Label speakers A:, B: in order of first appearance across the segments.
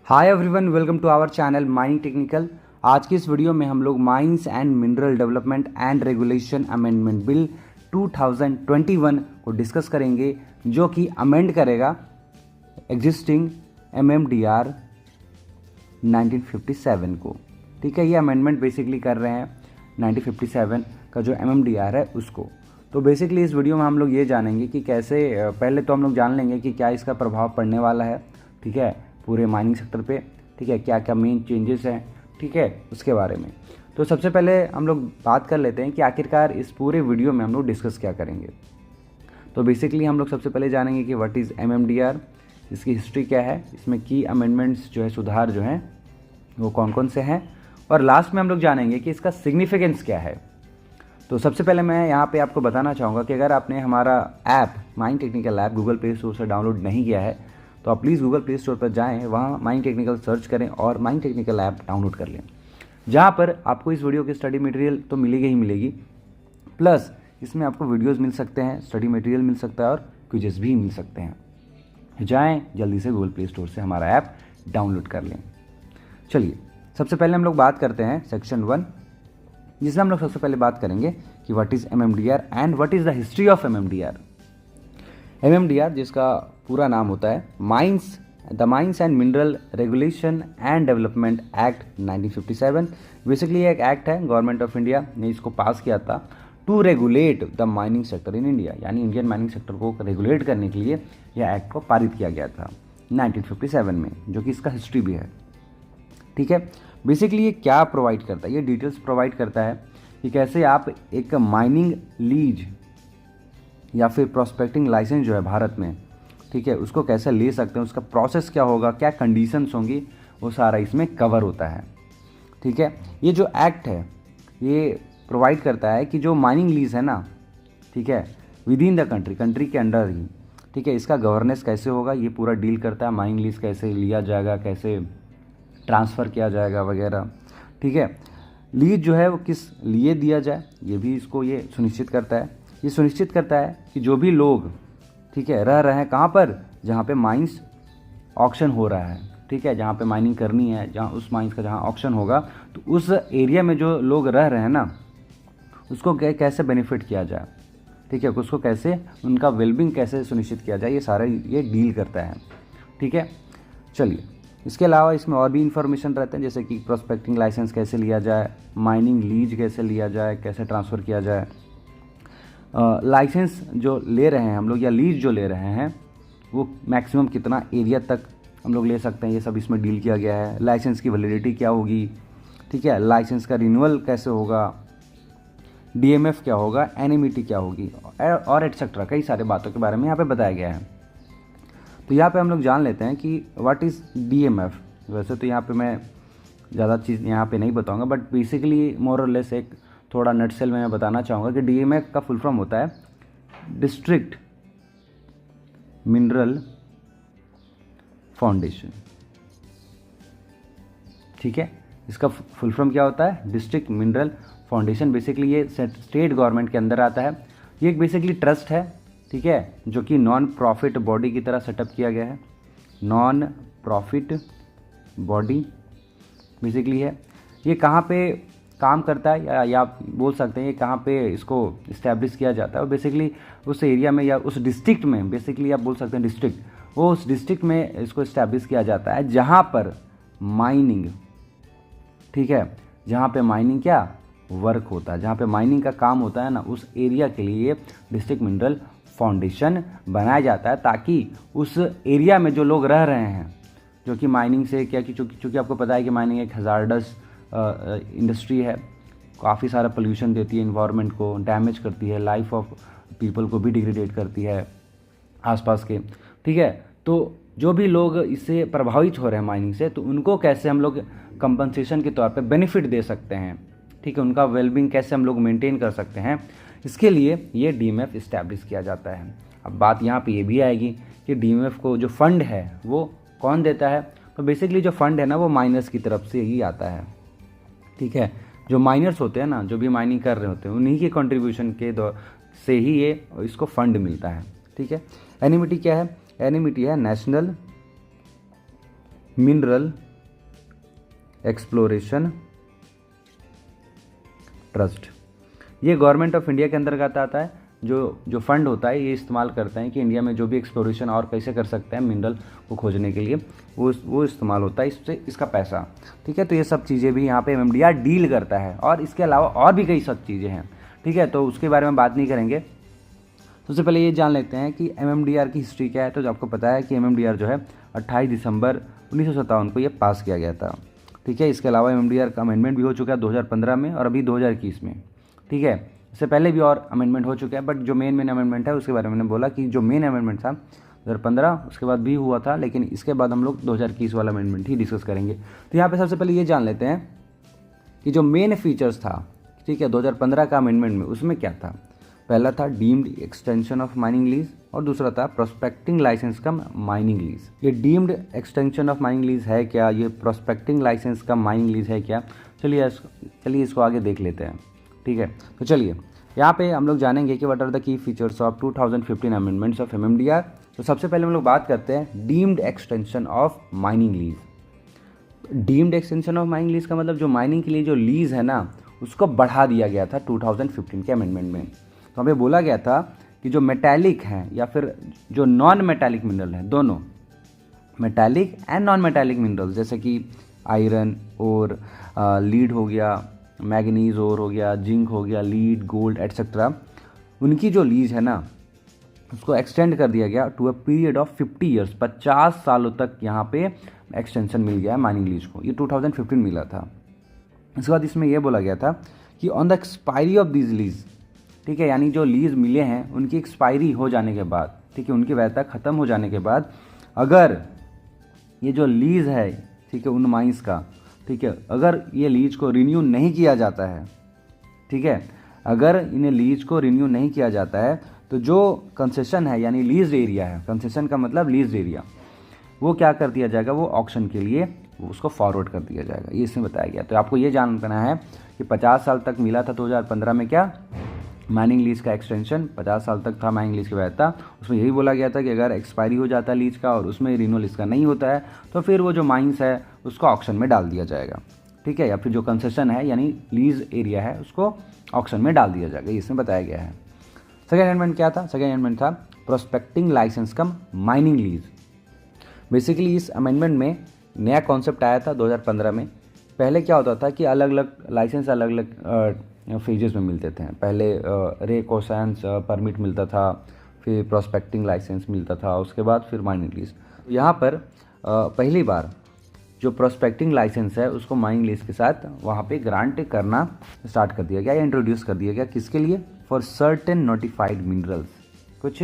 A: Hi everyone, welcome to our channel mining technical. आज की इस वीडियो में हम लोग mines and mineral development and regulation amendment bill 2021 को डिस्कस करेंगे, जो कि अमेंड करेगा एग्जिस्टिंग एमएमडीआर 1957 को। ठीक है, ये अमेंडमेंट बेसिकली कर रहे हैं 1957 का जो एमएमडीआर है उसको। तो बेसिकली इस वीडियो में हम लोग ये जानेंगे कि कैसे, पहले तो हम लोग जान लेंगे कि क्या इसका प्रभाव पड़ने वाला है, ठीक है, पूरे माइनिंग सेक्टर पे, ठीक है, क्या क्या मेन चेंजेस हैं, ठीक है, उसके बारे में। तो सबसे पहले हम लोग बात कर लेते हैं कि आखिरकार इस पूरे वीडियो में हम लोग डिस्कस क्या करेंगे। तो बेसिकली हम लोग सबसे पहले जानेंगे कि व्हाट इज़ एमएमडीआर, इसकी हिस्ट्री क्या है, इसमें की अमेंडमेंट्स जो है, सुधार जो हैं वो कौन कौन से हैं, और लास्ट में हम लोग जानेंगे कि इसका सिग्निफिकेंस क्या है। तो सबसे पहले मैं यहाँ पे आपको बताना चाहूँगा कि अगर आपने हमारा app mining technical app Google play store से डाउनलोड नहीं किया है तो आप प्लीज़ गूगल प्ले स्टोर पर जाएँ, वहाँ माइनिंग टेक्निकल सर्च करें और माइनिंग टेक्निकल ऐप डाउनलोड कर लें, जहाँ पर आपको इस वीडियो की स्टडी मटेरियल तो मिलेगी ही मिलेगी, प्लस इसमें आपको वीडियोज़ मिल सकते हैं, स्टडी मटेरियल मिल सकता है और क्विजेस भी मिल सकते हैं। जाएँ जल्दी से गूगल प्ले स्टोर से हमारा ऐप डाउनलोड कर लें। चलिए, सबसे पहले हम लोग बात करते हैं सेक्शन 1, जिसमें हम लोग सबसे पहले बात करेंगे कि what is MMDR and what is the history of MMDR. MMDR, जिसका पूरा नाम होता है the mines and mineral regulation and development act 1957। Basically एक एक्ट है, गवर्नमेंट ऑफ इंडिया ने इसको पास किया था to regulate the mining sector in India, यानी इंडियन माइनिंग सेक्टर को रेगुलेट करने के लिए यह एक्ट को पारित किया गया था 1957 में, जो कि इसका हिस्ट्री भी है। ठीक है, बेसिकली ये क्या प्रोवाइड करता है, ये डिटेल्स प्रोवाइड करता है कि कैसे आप एक माइनिंग लीज या फिर प्रोस्पेक्टिंग लाइसेंस जो है भारत में, ठीक है, उसको कैसे ले सकते हैं, उसका प्रोसेस क्या होगा, क्या कंडीशंस होंगी, वो सारा इसमें कवर होता है। ठीक है, ये जो एक्ट है ये प्रोवाइड करता है कि जो माइनिंग लीज है ना, ठीक है, विद इन द कंट्री के अंडर ही, ठीक है, इसका गवर्नेंस कैसे होगा ये पूरा डील करता है। माइनिंग लीज कैसे लिया जाएगा, कैसे ट्रांसफ़र किया जाएगा वगैरह। ठीक है, लीज जो है वो किस लिए दिया जाए ये भी इसको ये सुनिश्चित करता है। ये सुनिश्चित करता है कि जो भी लोग, ठीक है, रह रहे हैं कहाँ पर, जहाँ पे माइंस ऑक्शन हो रहा है, ठीक है, जहाँ पे माइनिंग करनी है, जहाँ उस माइंस का जहाँ ऑक्शन होगा, तो उस एरिया में जो लोग रह रहे हैं ना, उसको कैसे बेनिफिट किया जाए, ठीक है, उसको कैसे, उनका वेलबींग कैसे सुनिश्चित किया जाए, ये सारा ये डील करता है। ठीक है, चलिए, इसके अलावा इसमें और भी इंफॉर्मेशन रहते हैं, जैसे कि प्रोस्पेक्टिंग लाइसेंस कैसे लिया जाए, माइनिंग लीज कैसे लिया जाए, कैसे ट्रांसफ़र किया जाए, लाइसेंस जो ले रहे हैं हम लोग या लीज जो ले रहे हैं वो मैक्सिमम कितना एरिया तक हम लोग ले सकते हैं, ये सब इसमें डील किया गया है। लाइसेंस की वैलिडिटी क्या होगी, ठीक है, लाइसेंस का रिन्यूअल कैसे होगा, डीएमएफ क्या होगा, एनएमईटी क्या होगी, और एटसेट्रा कई सारे बातों के बारे में यहाँ पे बताया गया है। तो यहाँ पे हम लोग जान लेते हैं कि व्हाट इज़ डीएमएफ। वैसे तो यहाँ पे मैं ज़्यादा चीज़ यहाँ पे नहीं बताऊँगा, बट बेसिकली मोर और लेस एक थोड़ा नटसेल में मैं बताना चाहूँगा कि डीएमएफ का फुल फॉर्म होता है डिस्ट्रिक्ट मिनरल फाउंडेशन। ठीक है, इसका फुल फॉर्म क्या होता है, डिस्ट्रिक्ट मिनरल फाउंडेशन। बेसिकली ये स्टेट गवर्नमेंट के अंदर आता है। ये एक बेसिकली ट्रस्ट है, ठीक है, जो कि नॉन प्रॉफिट बॉडी की तरह सेटअप किया गया है। नॉन प्रॉफिट बॉडी बेसिकली है। ये कहाँ पे काम करता है, या आप बोल सकते हैं ये कहाँ पे इसको इस्टेब्लिश किया जाता है, और बेसिकली उस एरिया में या उस डिस्ट्रिक्ट में, बेसिकली आप बोल सकते हैं डिस्ट्रिक्ट, वो उस डिस्ट्रिक्ट में इसको इस्टेब्लिश किया जाता है जहाँ पर माइनिंग, ठीक है, जहाँ पे माइनिंग क्या वर्क होता है, जहाँ पे माइनिंग का काम होता है ना, उस एरिया के लिए डिस्ट्रिक्ट मिनरल फाउंडेशन बनाया जाता है, ताकि उस एरिया में जो लोग रह रहे हैं, जो कि माइनिंग से क्या, कि चूँकि आपको पता है कि माइनिंग एक हज़ार्डस इंडस्ट्री है, काफ़ी सारा पोल्यूशन देती है, इन्वायरमेंट को डैमेज करती है, लाइफ ऑफ पीपल को भी डिग्रेडेट करती है आसपास के। ठीक है, तो जो भी लोग इससे प्रभावित हो रहे हैं माइनिंग से, तो उनको कैसे हम लोग कंपनसेशन के तौर पे बेनिफिट दे सकते हैं, ठीक है, उनका वेलबींग कैसे हम लोग मेंटेन कर सकते हैं, इसके लिए ये डीएमएफ इस्टेब्लिश किया जाता है। अब बात यहाँ पे ये भी आएगी कि डीएमएफ को जो फंड है वो कौन देता है। तो बेसिकली जो फंड है ना वो माइनर्स की तरफ से ही आता है। ठीक है, जो माइनर्स होते हैं ना, जो भी माइनिंग कर रहे होते हैं, उन्हीं के कंट्रीब्यूशन के से ही ये इसको फंड मिलता है। ठीक है, एनएमईटी क्या है, एनएमईटी है नेशनल मिनरल एक्सप्लोरेशन ट्रस्ट। ये गवर्नमेंट ऑफ इंडिया के अंतर्गत आता है। जो फंड होता है ये इस्तेमाल करते हैं कि इंडिया में जो भी एक्सप्लोरेशन और कैसे कर सकते हैं मिनरल को खोजने के लिए, वो इस्तेमाल होता है, इससे इसका पैसा। ठीक है, तो ये सब चीज़ें भी यहाँ पे एमएमडीआर डील करता है, और इसके अलावा और भी कई सब चीज़ें हैं। ठीक है, तो उसके बारे में बात नहीं करेंगे। सबसे पहले ये जान लेते हैं कि एमएमडीआर की हिस्ट्री क्या है। तो आपको पता है कि एमएमडीआर जो है 28 दिसंबर 1957 को ये पास किया गया था। ठीक है, इसके अलावा एमएमडीआर का अमेंडमेंट भी हो चुका है 2015 में और अभी 2021 में। ठीक है, इससे पहले भी और अमेंडमेंट हो चुके हैं, बट जो मेन अमेंडमेंट है उसके बारे में मैंने बोला कि जो मेन अमेंडमेंट था 2015 उसके बाद भी हुआ था, लेकिन इसके बाद हम लोग 2021 वाला अमेंडमेंट ही डिस्कस करेंगे। तो यहाँ पे सबसे पहले ये जान लेते हैं कि जो मेन फीचर्स था, ठीक है, 2015 का अमेंडमेंट में, उसमें क्या था। पहला था deemed extension of mining lease और दूसरा था प्रोस्पेक्टिंग लाइसेंस कम माइनिंग लीज। ये deemed extension of mining lease है क्या, ये प्रोस्पेक्टिंग लाइसेंस कम माइनिंग लीज है क्या, चलिए इसको आगे देख लेते हैं। ठीक है, तो चलिए यहाँ पे हम लोग जानेंगे कि what are the key features of 2015 amendments of MMDR. तो सबसे पहले हम लोग बात करते हैं deemed extension of mining lease. Deemed extension of mining lease का मतलब जो माइनिंग के लिए जो लीज है ना, उसको बढ़ा दिया गया था 2015 के अमेंडमेंट में। तो हमें बोला गया था कि जो मेटालिक हैं या फिर जो नॉन मेटालिक मिनरल हैं, दोनों metallic and non metallic minerals, जैसे कि आयरन और लीड हो गया, मैग्नीज ओर हो गया, जिंक हो गया, लीड, गोल्ड एटसेट्रा, उनकी जो लीज है ना उसको एक्सटेंड कर दिया गया to a period of 50 years. 50 सालों तक यहाँ पे एक्सटेंशन मिल गया है माइनिंग लीज को। ये 2015 मिला था। इसके बाद इसमें यह बोला गया था कि on the expiry of this lease, ठीक है, यानी जो लीज मिले हैं उनकी एक्सपायरी हो जाने के बाद, ठीक है, उनकी वैधता खत्म हो जाने के बाद, अगर ये जो लीज है, ठीक है, उन माइंस का, ठीक है, अगर ये लीज को रिन्यू नहीं किया जाता है, ठीक है, अगर इन्हें लीज को रिन्यू नहीं किया जाता है, तो जो कंसेशन है यानी लीज एरिया है, कंसेशन का मतलब लीज एरिया, वो क्या कर दिया जाएगा, वो ऑक्शन के लिए उसको फॉरवर्ड कर दिया जाएगा। ये इसमें बताया गया। तो आपको ये जानना है कि 50 साल तक मिला था 2015 में क्या माइनिंग लीज का एक्सटेंशन, 50 साल तक था माइनिंग लीज की वैधता। उसमें यही बोला गया था कि अगर एक्सपायरी हो जाता है लीज का और उसमें रिन्यूअल इसका नहीं होता है, तो फिर वो जो माइंस है उसको ऑक्शन में डाल दिया जाएगा। ठीक है, या फिर जो कंसेशन है यानी लीज एरिया है उसको ऑक्शन में डाल दिया जाएगा। इसमें बताया गया है। सेकेंड अमेंडमेंट क्या था? सेकेंड अमेंडमेंट था प्रोस्पेक्टिंग लाइसेंस कम माइनिंग लीज। बेसिकली इस अमेंडमेंट में नया कॉन्सेप्ट आया था 2015 में। पहले क्या होता था कि अलग अलग लाइसेंस अलग अलग फेजेस में मिलते थे। पहले रेकोसेंस परमिट मिलता था, फिर प्रोस्पेक्टिंग लाइसेंस मिलता था, उसके बाद फिर माइनिंग लीज। यहाँ पर पहली बार जो प्रोस्पेक्टिंग लाइसेंस है उसको माइनिंग लीज के साथ वहाँ पे ग्रांट करना स्टार्ट कर दिया गया या इंट्रोड्यूस कर दिया गया। किसके लिए? फॉर सर्टेन नोटिफाइड मिनरल्स, कुछ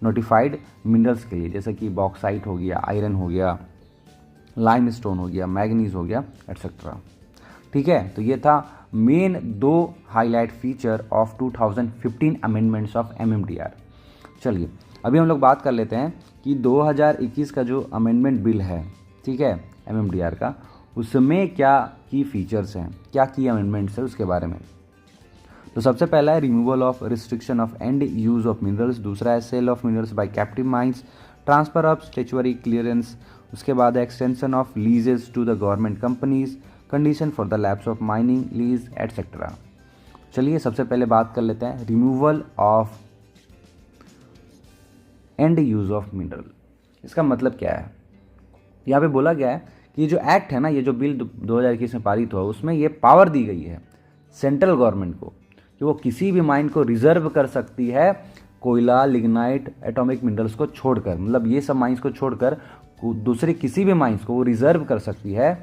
A: नोटिफाइड मिनरल्स के लिए, जैसे कि बॉक्साइट हो गया, आयरन हो गया, लाइमस्टोन हो गया, मैग्नीज हो गया एटसेट्रा। ठीक है, तो ये था मेन दो highlight feature of 2015 amendments of MMDR. चलिए अभी हम लोग बात कर लेते हैं कि 2021 का जो अमेंडमेंट बिल है, ठीक है, एमएमडीआर का, उसमें क्या की फीचर्स हैं, क्या की अमेंडमेंट्स है उसके बारे में। तो सबसे पहला है removal of restriction of end use of minerals, दूसरा है sale of minerals by captive mines, transfer of statutory clearance, उसके बाद है extension of leases to the government companies, condition for the lapse of mining lease etcetera. चलिए सबसे पहले बात कर लेते हैं removal of end use of mineral. इसका मतलब क्या है? यहाँ पे बोला गया है कि ये जो एक्ट है ना, ये जो बिल 2021 में पारित हुआ, उसमें ये पावर दी गई है सेंट्रल गवर्नमेंट को कि वो किसी भी माइन को रिजर्व कर सकती है, कोयला, लिग्नाइट, एटॉमिक मिनरल्स को छोड़कर, मतलब ये सब माइंस को छोड़कर दूसरे किसी भी माइंस को वो रिजर्व कर सकती है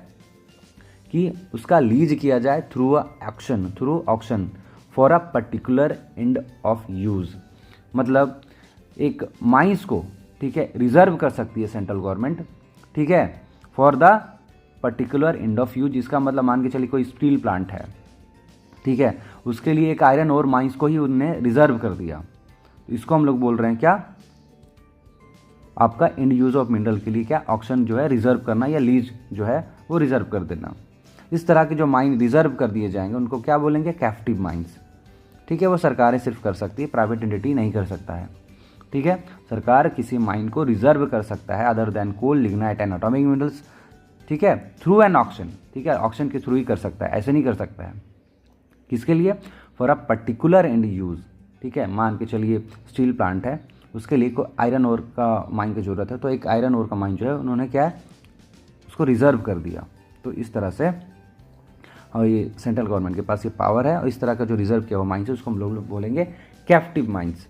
A: कि उसका लीज किया जाए through auction for a particular end of use. मतलब एक माइंस को, ठीक है, रिजर्व कर सकती है सेंट्रल गवर्नमेंट, ठीक है, for the particular end of use. इसका मतलब मान के चलिए कोई स्टील प्लांट है, ठीक है, उसके लिए एक आयरन और माइंस को ही उन्होंने रिजर्व कर दिया, तो इसको हम लोग बोल रहे हैं क्या, आपका एंड यूज ऑफ मिनरल के लिए क्या ऑक्शन जो है रिजर्व करना या लीज जो है वो रिजर्व कर देना। इस तरह के जो माइन रिजर्व कर दिए जाएंगे उनको क्या बोलेंगे? Captive mines. ठीक है, वो सरकारें सिर्फ कर सकती है, प्राइवेट एंटिटी नहीं कर सकता है। ठीक है, सरकार किसी माइन को रिजर्व कर सकता है other than coal, lignite and atomic minerals, ठीक है, थ्रू एन ऑक्शन, ठीक है, ऑक्शन के थ्रू ही कर सकता है, ऐसे नहीं कर सकता है। किसके लिए? For a particular and use, ठीक है। मान के चलिए स्टील प्लांट है, उसके लिए कोई आयरन ओर का माइन की ज़रूरत है, तो एक आयरन ओर का माइन जो है उन्होंने क्या है उसको रिजर्व कर दिया। तो इस तरह से और ये सेंट्रल गवर्नमेंट के पास ये पावर है, और इस तरह का जो रिजर्व किया हुआ माइंस है उसको हम लोग बोलेंगे कैप्टिव माइंस।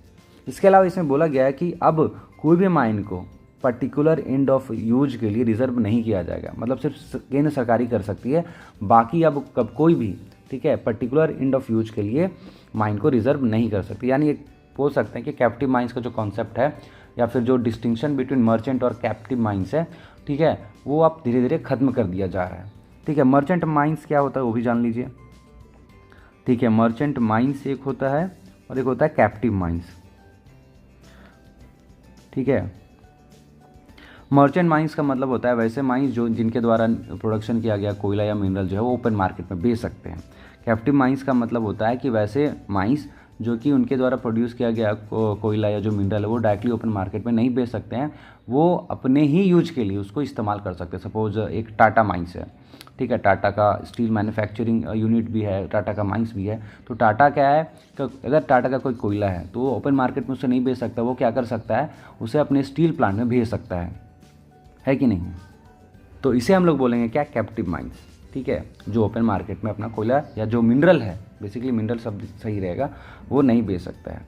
A: इसके अलावा इसमें बोला गया है कि अब कोई भी माइन को पर्टिकुलर एंड ऑफ यूज के लिए रिजर्व नहीं किया जाएगा, मतलब सिर्फ केंद्र सरकारी कर सकती है, बाकी अब कब कोई भी, ठीक है, पर्टिकुलर एंड ऑफ यूज के लिए माइन को रिजर्व नहीं कर सकती। यानी एक बोल सकते हैं कि कैप्टिव माइंस का जो कॉन्सेप्ट है या फिर जो डिस्टिंक्शन बिटवीन मर्चेंट और कैप्टिव माइंस है, ठीक है, वो अब धीरे धीरे खत्म कर दिया जा रहा है। ठीक है, मर्चेंट माइंस क्या होता है वो भी जान लीजिए। ठीक है, मर्चेंट माइंस एक होता है और एक होता है कैप्टिव माइंस। ठीक है, मर्चेंट माइंस का मतलब होता है वैसे माइंस जो जिनके द्वारा प्रोडक्शन किया गया कोयला या मिनरल जो है वो ओपन मार्केट में बेच सकते हैं। कैप्टिव माइंस का मतलब होता है कि वैसे माइंस जो कि उनके द्वारा प्रोड्यूस किया गया कोयला या जो मिनरल है वो डायरेक्टली ओपन मार्केट में नहीं बेच सकते हैं, वो अपने ही यूज के लिए उसको इस्तेमाल कर सकते हैं। सपोज एक टाटा माइंस है, ठीक है, टाटा का स्टील मैन्युफैक्चरिंग यूनिट भी है, टाटा का माइंस भी है। तो टाटा क्या है कि अगर टाटा का कोई कोयला है तो वो ओपन मार्केट में उसे नहीं बेच सकता, वो क्या कर सकता है उसे अपने स्टील प्लांट में भेज सकता है कि नहीं। तो इसे हम लोग बोलेंगे क्या, कैप्टिव माइंस। ठीक है, जो ओपन मार्केट में अपना कोयला या जो मिनरल है, बेसिकली मिनरल शब्द सही रहेगा, वो नहीं बेच सकता है।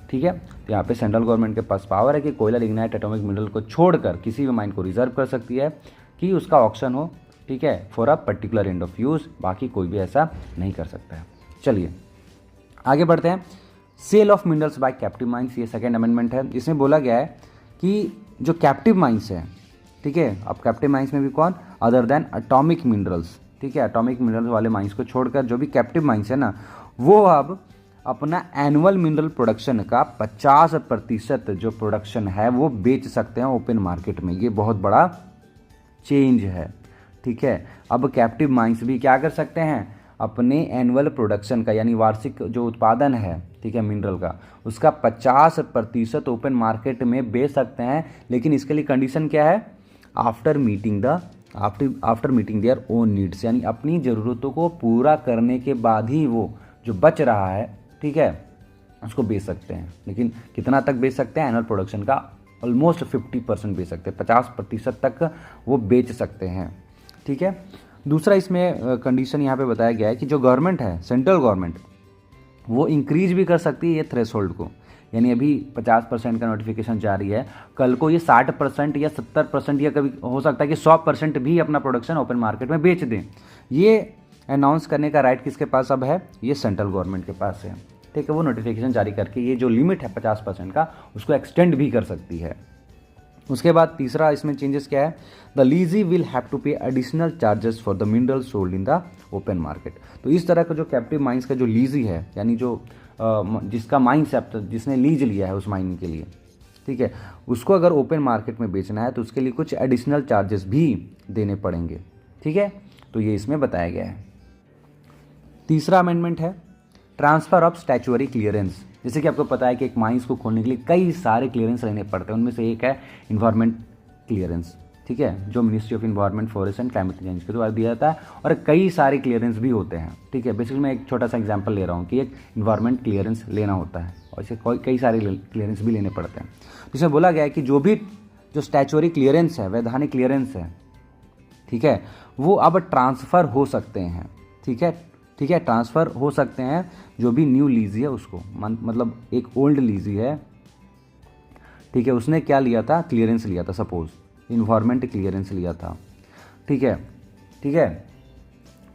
A: ठीक है, तो यहाँ पे सेंट्रल गवर्नमेंट के पास पावर है कि कोयला, लिग्नाइट, एटॉमिक मिनरल को छोड़कर किसी भी माइन को रिजर्व कर सकती है कि उसका ऑक्शन हो, ठीक है, for a particular end of use, बाकी कोई भी ऐसा नहीं कर सकता है। चलिए आगे बढ़ते हैं। Sale of minerals by captive mines, ये सेकेंड अमेंडमेंट है। इसमें बोला गया है कि जो कैप्टिव माइंस है, ठीक है, अब कैप्टिव माइंस में भी कौन, अदर देन एटॉमिक मिनरल्स, ठीक है, एटॉमिक मिनरल्स वाले माइंस को छोड़कर जो भी कैप्टिव माइंस है ना, वो अब अपना एनुअल मिनरल प्रोडक्शन का 50% जो प्रोडक्शन है वो बेच सकते हैं ओपन मार्केट में। ये बहुत बड़ा चेंज है। ठीक है, अब कैप्टिव माइंस भी क्या कर सकते हैं, अपने एनुअल प्रोडक्शन का यानी वार्षिक जो उत्पादन है, ठीक है, मिनरल का, उसका 50% ओपन मार्केट में बेच सकते हैं। लेकिन इसके लिए कंडीशन क्या है, after meeting their own needs, यानी अपनी ज़रूरतों को पूरा करने के बाद ही वो जो बच रहा है, ठीक है, उसको बेच सकते हैं। लेकिन कितना तक बेच सकते हैं, एनुअल प्रोडक्शन का ऑलमोस्ट 50% बेच सकते हैं, 50% तक वो बेच सकते हैं। ठीक है, दूसरा इसमें कंडीशन यहाँ पे बताया गया है कि जो गवर्नमेंट है, सेंट्रल गवर्नमेंट, वो इंक्रीज भी कर सकती है ये थ्रेशोल्ड को। यानी अभी 50% का नोटिफिकेशन जारी है, कल को ये 60% या 70% या कभी हो सकता है कि 100% भी अपना प्रोडक्शन ओपन मार्केट में बेच दें। ये अनाउंस करने का राइट किसके पास अब है, ये सेंट्रल गवर्नमेंट के पास है। ठीक है, वो नोटिफिकेशन जारी करके ये जो लिमिट है 50% का उसको एक्सटेंड भी कर सकती है। उसके बाद तीसरा इसमें चेंजेस क्या है, द लीजी विल हैव टू पे additional charges for the mineral sold in the open market. तो इस तरह का जो कैप्टिव माइंस का जो लीजी है, यानी जो जिसका माइंस है, जिसने लीज लिया है उस माइन के लिए, ठीक है, उसको अगर ओपन मार्केट में बेचना है तो उसके लिए कुछ एडिशनल चार्जेस भी देने पड़ेंगे। ठीक है, तो ये इसमें बताया गया है। तीसरा अमेंडमेंट है ट्रांसफ़र ऑफ स्टैच्यूअरी क्लियरेंस। जैसे कि आपको पता है कि एक माइंस को खोलने के लिए कई सारे क्लियरेंस लेने पड़ते हैं, उनमें से एक है इन्वायरमेंट क्लियरेंस। ठीक है, जो ministry of environment, forest and climate change के द्वारा दिया जाता है, और कई सारे क्लियरेंस भी होते हैं। ठीक है, बेसिकली मैं एक छोटा सा एग्जांपल ले रहा हूँ कि एक इन्वायरमेंट क्लियरेंस लेना होता है और इसे कई सारे क्लियरेंस भी लेने पड़ते हैं। जिसमें बोला गया है कि जो स्टैच्यूअरी क्लियरेंस है, वैधानिक क्लियरेंस है, ठीक है, वो अब ट्रांसफ़र हो सकते हैं। ठीक है, ट्रांसफ़र हो सकते हैं जो भी न्यू लीजी है उसको, मतलब एक ओल्ड लीजी है, ठीक है, उसने क्या लिया था, क्लियरेंस लिया था, सपोज इन्वायरमेंट क्लियरेंस लिया था। ठीक है,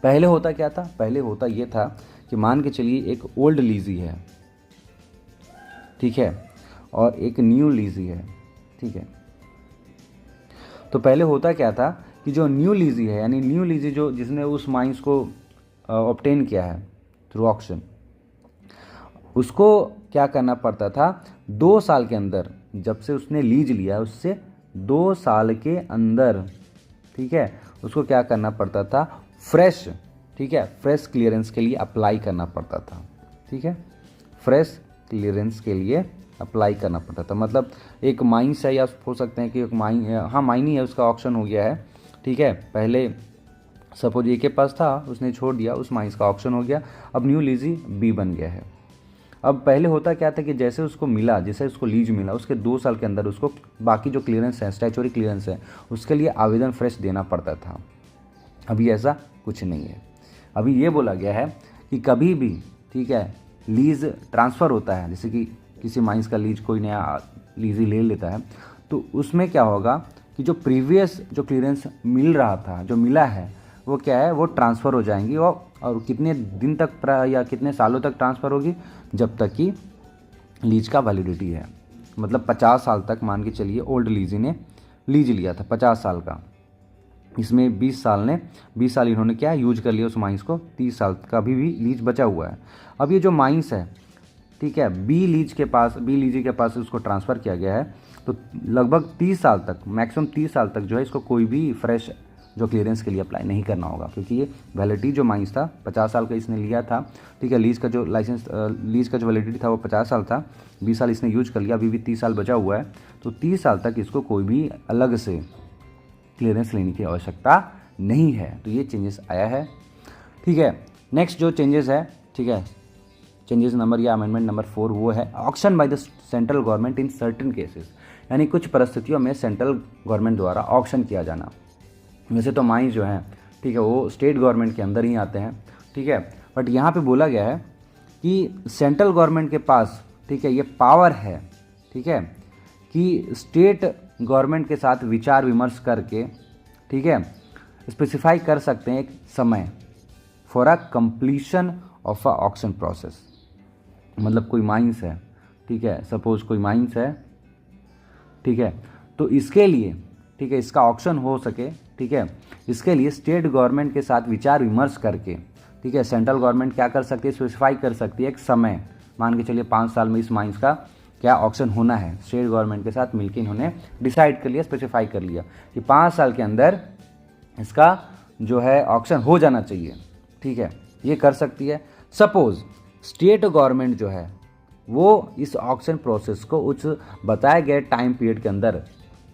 A: पहले होता क्या था, पहले होता ये था कि मान के चलिए एक ओल्ड लीजी है, ठीक है, और एक न्यू लीजी है। ठीक है, तो पहले होता क्या था कि जो न्यू लीजी है, यानी न्यू लीजी जो जिसने उस माइंस को ऑब्टेन किया है थ्रू ऑक्शन, उसको क्या करना पड़ता था, 2 साल के अंदर, जब से उसने लीज लिया है उससे 2 साल के अंदर, ठीक है, उसको क्या करना पड़ता था, फ्रेश, ठीक है, फ्रेश क्लियरेंस के लिए अप्लाई करना पड़ता था। ठीक है, फ्रेश क्लियरेंस के लिए अप्लाई करना पड़ता था। मतलब एक माइंस है, या हो सकते हैं कि एक माइन ही है, उसका ऑक्शन हो गया है, ठीक है, पहले सपोज ए के पास था, उसने छोड़ दिया, उस माइंस का ऑक्शन हो गया, अब न्यू लीजी बी बन गया है। अब पहले होता क्या था कि जैसे उसको मिला, जैसे उसको लीज मिला, उसके 2 साल के अंदर उसको बाकी जो क्लियरेंस है, स्टैच्यूटरी क्लियरेंस है, उसके लिए आवेदन फ्रेश देना पड़ता था। अभी ऐसा कुछ नहीं है। अभी ये बोला गया है कि कभी भी, ठीक है, लीज ट्रांसफ़र होता है, जैसे कि किसी माइंस का लीज कोई नया लीज ले लेता है, तो उसमें क्या होगा कि जो प्रीवियस जो क्लियरेंस मिल रहा था, जो मिला है, वो क्या है, वो ट्रांसफ़र हो जाएंगी। और कितने दिन तक या कितने सालों तक ट्रांसफ़र होगी, जब तक कि लीज का वैलिडिटी है। मतलब 50 साल तक मान के चलिए ओल्ड लीजी ने लीज लिया था 50 साल का, इसमें 20 साल इन्होंने क्या यूज कर लिया उस माइंस को, 30 साल का भी लीज बचा हुआ है। अब ये जो माइंस है, ठीक है, बी लीजी के पास उसको ट्रांसफ़र किया गया है, तो लगभग 30 साल तक, मैक्सिमम 30 साल तक जो है इसको कोई भी फ्रेश जो क्लियरेंस के लिए अप्लाई नहीं करना होगा, क्योंकि ये वैलिडिटी जो माइंस था 50 साल का इसने लिया था, ठीक है, लीज का जो वैलिडिटी था वो 50 साल था, 20 साल इसने यूज कर लिया, अभी भी 30 साल बचा हुआ है, तो 30 साल तक इसको कोई भी अलग से क्लियरेंस लेने की आवश्यकता नहीं है। तो ये चेंजेस आया है, ठीक है। नेक्स्ट जो चेंजेस है, ठीक है, चेंजेस नंबर या अमेंडमेंट नंबर 4, वो है auction bye the central government in certain cases, यानी कुछ परिस्थितियों में सेंट्रल गवर्नमेंट द्वारा ऑक्शन किया जाना। वैसे तो माइंस जो हैं, ठीक है, वो स्टेट गवर्नमेंट के अंदर ही आते हैं, ठीक है, बट यहाँ पे बोला गया है कि सेंट्रल गवर्नमेंट के पास, ठीक है, ये पावर है, ठीक है, कि स्टेट गवर्नमेंट के साथ विचार विमर्श करके, ठीक है, स्पेसिफाई कर सकते हैं एक समय for a completion of a auction process. मतलब कोई माइंस है, ठीक है, सपोज कोई माइंस है, ठीक है, तो इसके लिए, ठीक है, इसका ऑक्शन हो सके, ठीक है, इसके लिए स्टेट गवर्नमेंट के साथ विचार विमर्श करके, ठीक है, सेंट्रल गवर्नमेंट क्या कर सकती है, स्पेसिफाई कर सकती है एक समय, मान के चलिए 5 साल में इस माइंस का क्या ऑक्शन होना है। स्टेट गवर्नमेंट के साथ मिलकर इन्होंने डिसाइड कर लिया, स्पेसिफाई कर लिया कि 5 साल के अंदर इसका जो है ऑक्शन हो जाना चाहिए, ठीक है, ये कर सकती है। सपोज स्टेट गवर्नमेंट जो है वो इस ऑक्शन प्रोसेस को उस बताए गए टाइम पीरियड के अंदर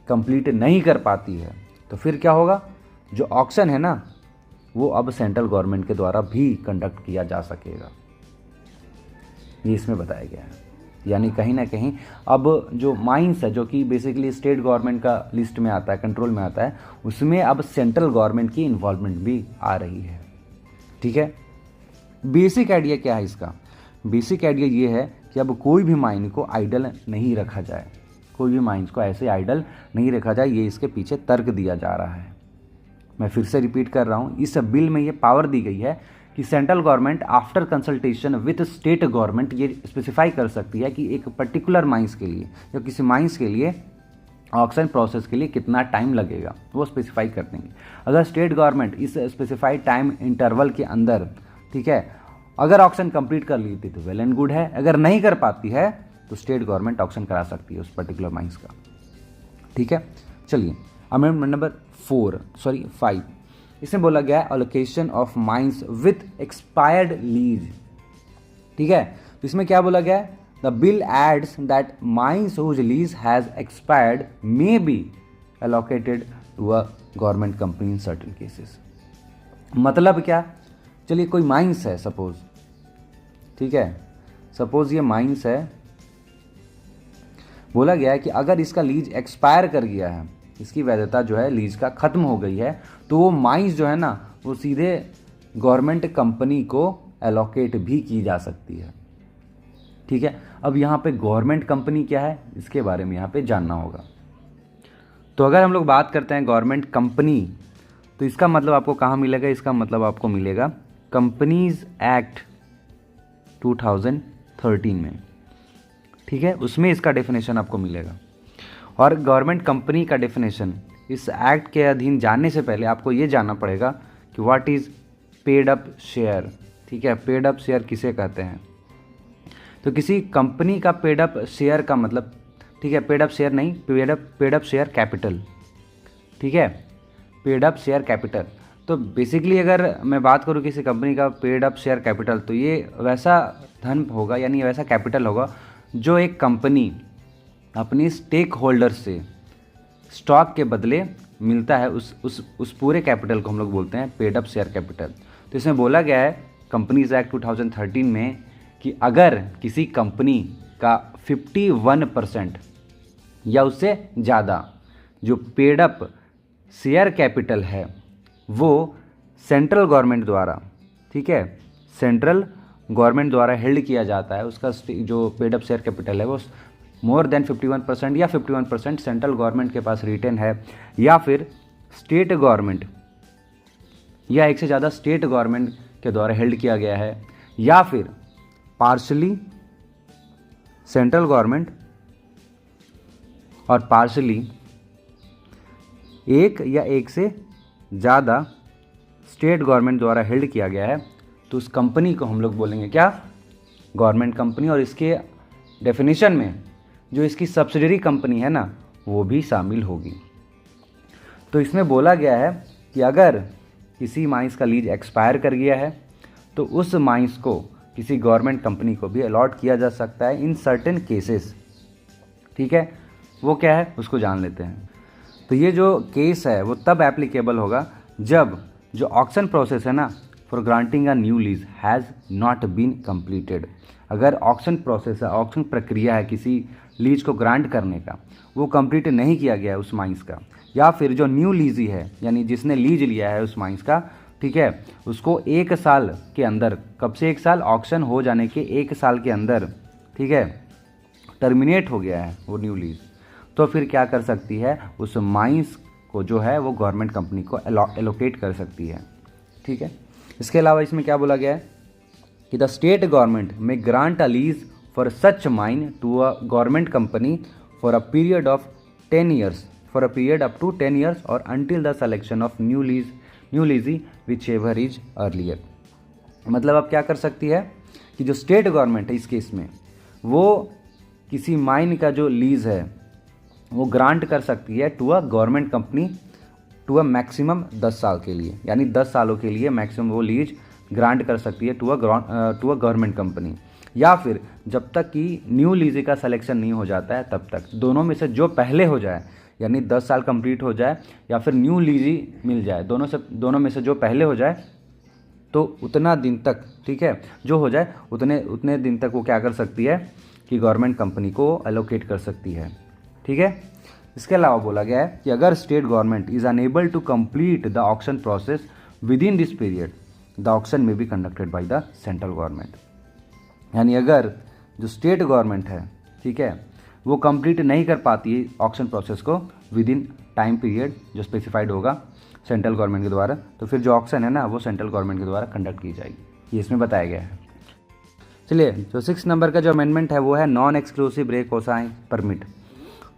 A: कंप्लीट नहीं कर पाती है, तो फिर क्या होगा, जो ऑक्शन है ना, वो अब सेंट्रल गवर्नमेंट के द्वारा भी कंडक्ट किया जा सकेगा, ये इसमें बताया गया है। यानी कहीं ना कहीं अब जो माइंस है, जो कि बेसिकली स्टेट गवर्नमेंट का लिस्ट में आता है, कंट्रोल में आता है, उसमें अब सेंट्रल गवर्नमेंट की इन्वॉल्वमेंट भी आ रही है, ठीक है। बेसिक आइडिया क्या है इसका, बेसिक आइडिया ये है कि अब कोई भी माइन को आइडल नहीं रखा जाए, कोई भी माइंस को ऐसे आइडल नहीं रखा जाए, ये इसके पीछे तर्क दिया जा रहा है। मैं फिर से रिपीट कर रहा हूँ, इस बिल में ये पावर दी गई है कि central government after consultation with state government ये स्पेसिफाई कर सकती है कि एक पर्टिकुलर माइंस के लिए या किसी माइंस के लिए ऑक्शन प्रोसेस के लिए कितना टाइम लगेगा, वो स्पेसिफाई कर देंगे। अगर स्टेट गवर्नमेंट इस स्पेसिफाइड टाइम इंटरवल के अंदर, ठीक है, अगर ऑक्शन कंप्लीट कर लेती तो वेल एंड गुड है, अगर नहीं कर पाती है तो स्टेट गवर्नमेंट ऑक्शन करा सकती है उस पर्टिकुलर माइंस का, ठीक है। चलिए अमेंडमेंट नंबर 5, इसमें बोला गया है allocation of mines with expired lease, ठीक है। तो इसमें क्या बोला गया है, the bill adds that mines whose lease has expired may be allocated to a government company in certain cases. मतलब क्या, चलिए कोई माइंस है सपोज, ठीक है, सपोज ये माइंस है, बोला गया है कि अगर इसका लीज एक्सपायर कर गया है, इसकी वैधता जो है लीज का ख़त्म हो गई है, तो वो माइंस जो है ना, वो सीधे गवर्नमेंट कंपनी को एलोकेट भी की जा सकती है, ठीक है। अब यहाँ पे गवर्नमेंट कंपनी क्या है, इसके बारे में यहाँ पे जानना होगा। तो अगर हम लोग बात करते हैं गवर्नमेंट कंपनी, तो इसका मतलब आपको कहाँ मिलेगा, इसका मतलब आपको मिलेगा कंपनीज एक्ट 2013 में, ठीक है, उसमें इसका डेफिनेशन आपको मिलेगा। और गवर्नमेंट कंपनी का डेफिनेशन इस एक्ट के अधीन जानने से पहले आपको ये जानना पड़ेगा कि what is paid up share, ठीक है, पेड अप शेयर किसे कहते हैं। तो किसी कंपनी का पेड अप शेयर का मतलब, ठीक है, पेड अप शेयर नहीं, पेड अप शेयर कैपिटल, ठीक है, पेड अप शेयर कैपिटल। तो बेसिकली अगर मैं बात करूँ किसी कंपनी का पेड अप शेयर कैपिटल, तो ये वैसा धन होगा, यानी वैसा कैपिटल होगा जो एक कंपनी अपनी स्टेक होल्डर से स्टॉक के बदले मिलता है उस पूरे कैपिटल को हम लोग बोलते हैं पेड अप शेयर कैपिटल। तो इसमें बोला गया है कंपनीज एक्ट 2013 में कि अगर किसी कंपनी का 51% या उससे ज़्यादा जो पेड अप शेयर कैपिटल है वो सेंट्रल गवर्नमेंट द्वारा, ठीक है, सेंट्रल गवर्नमेंट द्वारा हेल्ड किया जाता है, उसका जो पेड अप शेयर कैपिटल है वो मोर देन 51% या 51% सेंट्रल गवर्नमेंट के पास रिटेन है, या फिर स्टेट गवर्नमेंट या एक से ज़्यादा स्टेट गवर्नमेंट के द्वारा हेल्ड किया गया है, या फिर पार्शली सेंट्रल गवर्नमेंट और पार्शली एक या एक से ज़्यादा स्टेट गवर्नमेंट द्वारा हेल्ड किया गया है, तो उस कंपनी को हम लोग बोलेंगे क्या, गवर्नमेंट कंपनी। और इसके डेफिनेशन में जो इसकी सब्सिडरी कंपनी है ना वो भी शामिल होगी। तो इसमें बोला गया है कि अगर किसी माइंस का लीज एक्सपायर कर गया है तो उस माइंस को किसी गवर्नमेंट कंपनी को भी अलॉट किया जा सकता है इन सर्टेन केसेस, ठीक है। वो क्या है उसको जान लेते हैं। तो ये जो केस है वो तब एप्लीकेबल होगा जब जो ऑक्शन प्रोसेस है ना for granting a new lease has not been completed. अगर ऑक्शन प्रोसेस है, ऑक्शन प्रक्रिया है किसी लीज को ग्रांट करने का, वो कंप्लीट नहीं किया गया है उस माइंस का, या फिर जो न्यू लीजी है यानी जिसने लीज लिया है उस माइंस का, ठीक है, उसको 1 साल के अंदर, कब से 1 साल, ऑक्शन हो जाने के 1 साल के अंदर, ठीक है, टर्मिनेट हो गया है वो न्यू लीज, तो फिर क्या कर सकती है, उस माइंस को जो है वो गवर्नमेंट कंपनी को एलोकेट कर सकती है, ठीक है। इसके अलावा इसमें क्या बोला गया है कि the state government may grant a lease for such mine to a government company for a period of 10 years, for a period up to 10 years और until the selection of new lessee whichever is earlier. मतलब अब क्या कर सकती है कि जो state government है इस केस में वो किसी माइन का जो लीज है वो ग्रांट कर सकती है to a government company to a maximum 10 साल के लिए, यानी 10 सालों के लिए मैक्सिमम वो लीज ग्रांट कर सकती है टू अ गवर्नमेंट कंपनी, या फिर जब तक कि न्यू लीजी का सिलेक्शन नहीं हो जाता है तब तक। दोनों में से जो पहले हो जाए, यानी 10 साल कंप्लीट हो जाए या फिर न्यू लीजी मिल जाए, दोनों में से जो पहले हो जाए तो उतना दिन तक, ठीक है, जो हो जाए उतने दिन तक वो क्या कर सकती है कि गवर्नमेंट कंपनी को एलोकेट कर सकती है, ठीक है। इसके अलावा बोला गया है कि अगर state government is unable to complete the auction process within this period the auction may be conducted by the central government. यानी अगर जो स्टेट गवर्नमेंट है, ठीक है, वो कंप्लीट नहीं कर पाती है ऑक्शन प्रोसेस को विद इन टाइम पीरियड जो स्पेसिफाइड होगा सेंट्रल गवर्नमेंट के द्वारा, तो फिर जो ऑक्शन है ना वो सेंट्रल गवर्नमेंट के द्वारा कंडक्ट की जाएगी, ये इसमें बताया गया है। चलिए, जो 6 नंबर का जो अमेंडमेंट है वो है नॉन एक्सक्लूसिव रे कोसाइन परमिट।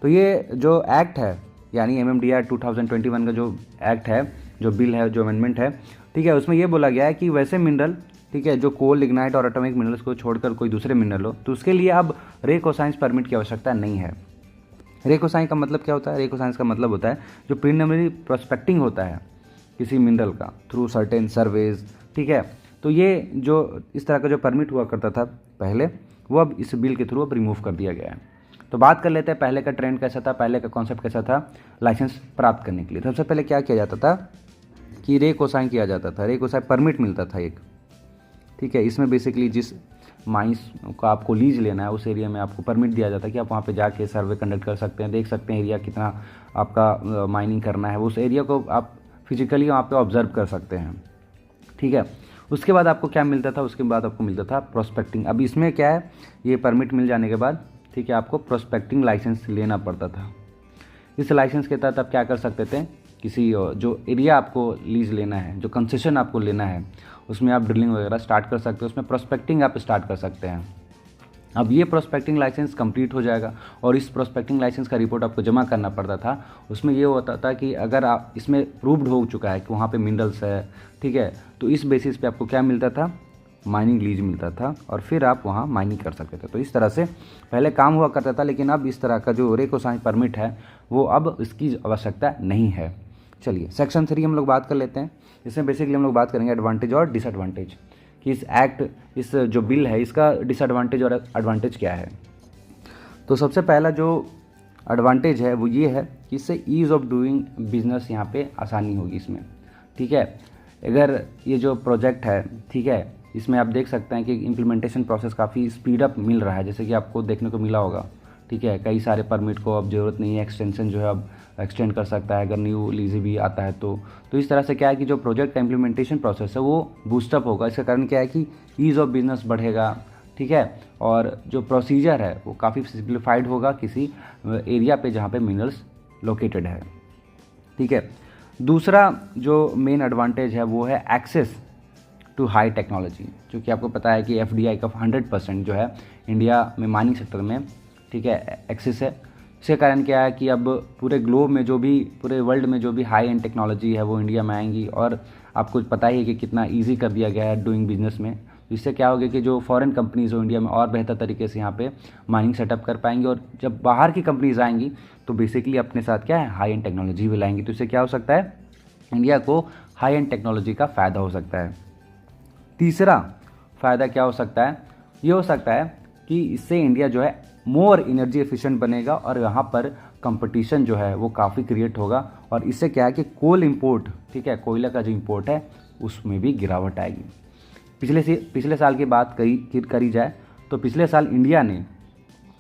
A: तो ये जो एक्ट है यानी MMDR 2021 का जो एक्ट है, जो बिल है, जो अमेंडमेंट है, ठीक है, उसमें ये बोला गया है कि वैसे मिनरल, ठीक है, जो कोल, लिग्नाइट और एटॉमिक मिनरल्स को छोड़कर कोई दूसरे मिनरल हो तो उसके लिए अब रे कोसाइंस परमिट की आवश्यकता नहीं है। रे कोसाइन का मतलब क्या होता है? रे कोसाइंस का मतलब होता है जो प्रीलिमिनरी प्रोस्पेक्टिंग होता है किसी मिनरल का थ्रू सर्टेन सर्वेज, ठीक है। तो ये जो इस तरह का जो परमिट हुआ करता था पहले, वो अब इस बिल के थ्रू अब रिमूव कर दिया गया है। तो बात कर लेते हैं पहले का ट्रेंड कैसा था, पहले का कॉन्सेप्ट कैसा था लाइसेंस प्राप्त करने के लिए। सबसे पहले क्या किया जाता था कि रे कोसाइन किया जाता था, रे कोसाइन परमिट मिलता था एक, ठीक है। इसमें बेसिकली जिस माइंस को आपको लीज लेना है उस एरिया में आपको परमिट दिया जाता है कि आप वहाँ पे जाके सर्वे कंडक्ट कर सकते हैं, देख सकते हैं एरिया कितना आपका माइनिंग करना है, उस एरिया को आप फिजिकली वहाँ पे ऑब्जर्व कर सकते हैं, ठीक है। उसके बाद आपको क्या मिलता था? उसके बाद आपको मिलता था प्रोस्पेक्टिंग। अब इसमें क्या है, ये परमिट मिल जाने के बाद, ठीक है, आपको प्रोस्पेक्टिंग लाइसेंस लेना पड़ता था। इस लाइसेंस के तहत आप क्या कर सकते थे, किसी जो एरिया आपको लीज लेना है, जो कंसेशन आपको लेना है, उसमें आप ड्रिलिंग वगैरह स्टार्ट कर सकते हो, उसमें प्रोस्पेक्टिंग आप स्टार्ट कर सकते हैं। अब ये प्रोस्पेक्टिंग लाइसेंस कंप्लीट हो जाएगा और इस प्रोस्पेक्टिंग लाइसेंस का रिपोर्ट आपको जमा करना पड़ता था। उसमें ये होता था कि अगर आप इसमें प्रूव्ड हो चुका है कि वहाँ पे मिनरल्स है, ठीक है, तो इस बेसिस पे आपको क्या मिलता था, माइनिंग लीज मिलता था और फिर आप वहाँ माइनिंग कर सकते थे। तो इस तरह से पहले काम हुआ करता था, लेकिन अब इस तरह का जो रे कोसाइन परमिट है वो अब इसकी आवश्यकता नहीं है। चलिए सेक्शन 3 हम लोग बात कर लेते हैं। इसमें बेसिकली हम लोग बात करेंगे एडवांटेज और डिसएडवांटेज कि इस एक्ट, इस जो बिल है, इसका डिसएडवांटेज और एडवांटेज क्या है। तो सबसे पहला जो एडवांटेज है वो ये है कि इससे ईज़ ऑफ डूइंग बिजनेस यहाँ पे आसानी होगी इसमें, ठीक है। अगर ये जो प्रोजेक्ट है, ठीक है, इसमें आप देख सकते हैं कि इम्प्लीमेंटेशन प्रोसेस काफ़ी स्पीड अप मिल रहा है, जैसे कि आपको देखने को मिला होगा, ठीक है। कई सारे परमिट को अब ज़रूरत नहीं है, एक्सटेंशन जो है अब एक्सटेंड कर सकता है अगर न्यू लीज भी आता है तो इस तरह से क्या है कि जो प्रोजेक्ट का इम्प्लीमेंटेशन प्रोसेस है वो बूस्टअप होगा। इसका कारण क्या है कि ईज़ ऑफ बिजनेस बढ़ेगा, ठीक है, और जो प्रोसीजर है वो काफ़ी सिंप्लीफाइड होगा किसी एरिया पे जहाँ पे मिनरल्स लोकेटेड है, ठीक है। दूसरा जो मेन एडवांटेज है वो है एक्सेस टू हाई टेक्नोलॉजी, क्योंकि आपको पता है कि FDI का 100% जो है इंडिया में माइनिंग सेक्टर में, ठीक है, एक्सेस है। इसके कारण क्या है कि अब पूरे ग्लोब में जो भी, पूरे वर्ल्ड में जो भी हाई एंड टेक्नोलॉजी है वो इंडिया में आएंगी, और आपको पता ही है कि कितना ईजी कर दिया गया है डूइंग बिजनेस में। इससे क्या होगा कि जो फॉरेन कंपनीज़ हो इंडिया में और बेहतर तरीके से यहाँ पे माइनिंग सेटअप कर पाएंगी, और जब बाहर की कंपनीज आएंगी तो बेसिकली अपने साथ क्या है, हाई एंड टेक्नोलॉजी भी लाएंगी। तो इससे क्या हो सकता है, इंडिया को हाई एंड टेक्नोलॉजी का फ़ायदा हो सकता है। तीसरा फ़ायदा क्या हो सकता है, ये हो सकता है कि इससे इंडिया जो है मोर एनर्जी एफिशिएंट बनेगा, और यहाँ पर कंपटीशन जो है वो काफ़ी क्रिएट होगा, और इससे क्या है कि कोल इंपोर्ट, ठीक है, कोयला का जो इंपोर्ट है उसमें भी गिरावट आएगी। पिछले साल की बात करी जाए तो पिछले साल इंडिया ने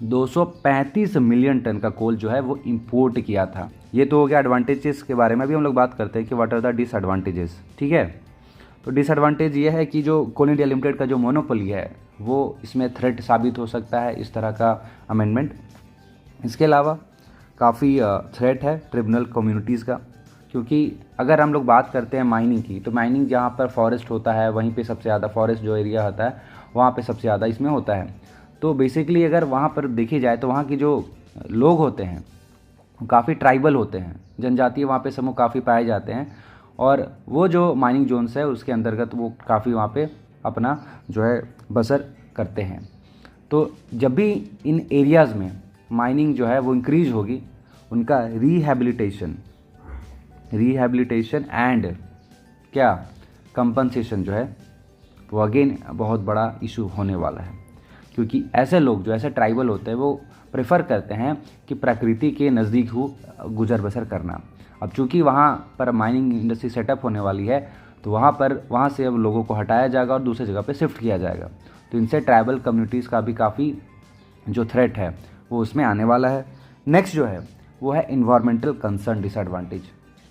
A: 235 मिलियन टन का कोल जो है वो इंपोर्ट किया था। ये तो हो गया एडवांटेजेस के बारे में। अभी हम लोग बात करते हैं कि व्हाट आर द डिसएडवांटेजेस, ठीक है। तो डिसएडवांटेज ये है कि जो कोल इंडिया लिमिटेड का जो मोनोपोली है वो इसमें थ्रेट साबित हो सकता है, इस तरह का अमेंडमेंट। इसके अलावा काफ़ी थ्रेट है ट्रिब्यूनल कम्युनिटीज़ का, क्योंकि अगर हम लोग बात करते हैं माइनिंग की, तो माइनिंग जहाँ पर फॉरेस्ट होता है वहीं पे सबसे ज़्यादा, फॉरेस्ट जो एरिया होता है वहाँ पे सबसे ज़्यादा इसमें होता है। तो बेसिकली अगर वहाँ पर देखी जाए तो वहाँ की जो लोग होते हैं काफ़ी ट्राइबल होते हैं, जनजातीय वहाँ पे समूह काफ़ी पाए जाते हैं, और वो जो माइनिंग जोन्स है उसके अंतर्गत वो काफ़ी वहाँ पे अपना जो है बसर करते हैं। तो जब भी इन एरियाज़ में माइनिंग जो है वो इंक्रीज होगी, उनका रिहैबिलिटेशन एंड क्या कंपनसेशन जो है वो अगेन बहुत बड़ा इशू होने वाला है, क्योंकि ऐसे लोग जो ऐसे ट्राइबल होते हैं वो प्रेफर करते हैं कि प्रकृति के नज़दीक हो गुजर बसर करना। अब चूँकि वहाँ पर माइनिंग इंडस्ट्री सेटअप होने वाली है तो वहाँ से अब लोगों को हटाया जाएगा और दूसरी जगह पे शिफ्ट किया जाएगा, तो इनसे ट्राइबल कम्युनिटीज़ का भी काफ़ी जो थ्रेट है वो उसमें आने वाला है। नेक्स्ट जो है वो है इन्वायरमेंटल कंसर्न डिसएडवांटेज,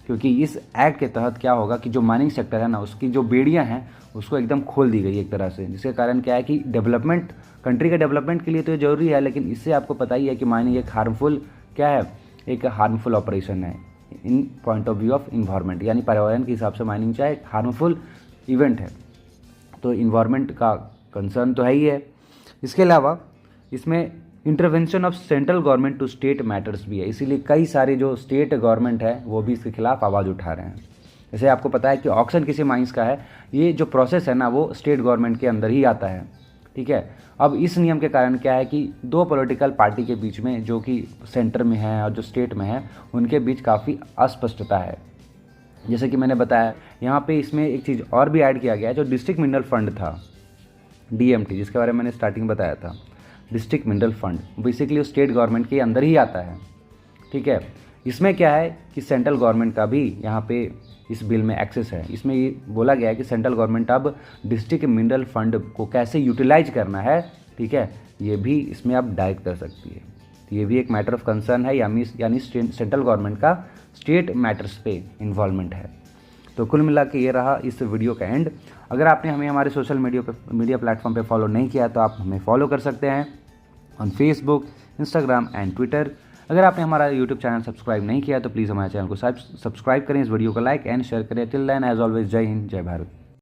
A: क्योंकि इस एक्ट के तहत क्या होगा कि जो माइनिंग सेक्टर है ना उसकी जो बेड़ियाँ हैं उसको एकदम खोल दी गई एक तरह से, जिसके कारण क्या है कि डेवलपमेंट, कंट्री के डेवलपमेंट के लिए तो ये ज़रूरी है, लेकिन इससे आपको पता ही है कि माइनिंग एक हार्मफुल क्या है, एक हार्मफुल ऑपरेशन है in point of view of environment, यानी पर्यावरण के हिसाब से माइनिंग चाहे एक हार्मफुल इवेंट है, तो इन्वायरमेंट का कंसर्न तो है ही है। इसके अलावा इसमें intervention of central government to state matters भी है, इसीलिए कई सारे जो स्टेट गवर्नमेंट है वो भी इसके खिलाफ आवाज़ उठा रहे हैं। जैसे आपको पता है कि ऑक्शन किसी माइंस का है, ये जो प्रोसेस है ना वो स्टेट गवर्नमेंट के अंदर ही आता है, ठीक है। अब इस नियम के कारण क्या है कि दो पॉलिटिकल पार्टी के बीच में, जो कि सेंटर में है और जो स्टेट में है, उनके बीच काफ़ी अस्पष्टता है। जैसे कि मैंने बताया यहाँ पे इसमें एक चीज़ और भी ऐड किया गया है, जो डिस्ट्रिक्ट मिनरल फंड था DMT, जिसके बारे में मैंने स्टार्टिंग बताया था। District mineral fund basically state government के अंदर ही आता है, ठीक है। इसमें क्या है कि सेंट्रल गवर्नमेंट का भी यहाँ पे इस बिल में एक्सेस है। इसमें ये बोला गया है कि सेंट्रल गवर्नमेंट अब डिस्ट्रिक्ट मिनरल फंड को कैसे यूटिलाइज करना है, ठीक है, ये भी इसमें अब डायरेक्ट कर सकती है। तो ये भी एक मैटर ऑफ कंसर्न है, यानी सेंट्रल गवर्नमेंट का स्टेट मैटर्स पे इन्वॉल्वमेंट है। तो कुल मिला के ये रहा इस वीडियो का एंड। अगर आपने हमें हमारे सोशल मीडिया प्लेटफॉर्म पे फॉलो नहीं किया तो आप हमें फॉलो कर सकते हैं on Facebook, Instagram and Twitter. अगर आपने हमारा यूट्यूब चैनल सब्सक्राइब नहीं किया तो प्लीज़ हमारे चैनल को सब्सक्राइब करें, इस वीडियो को लाइक एंड शेयर करें। टिल देन एज ऑलवेज, जय हिंद, जय भारत।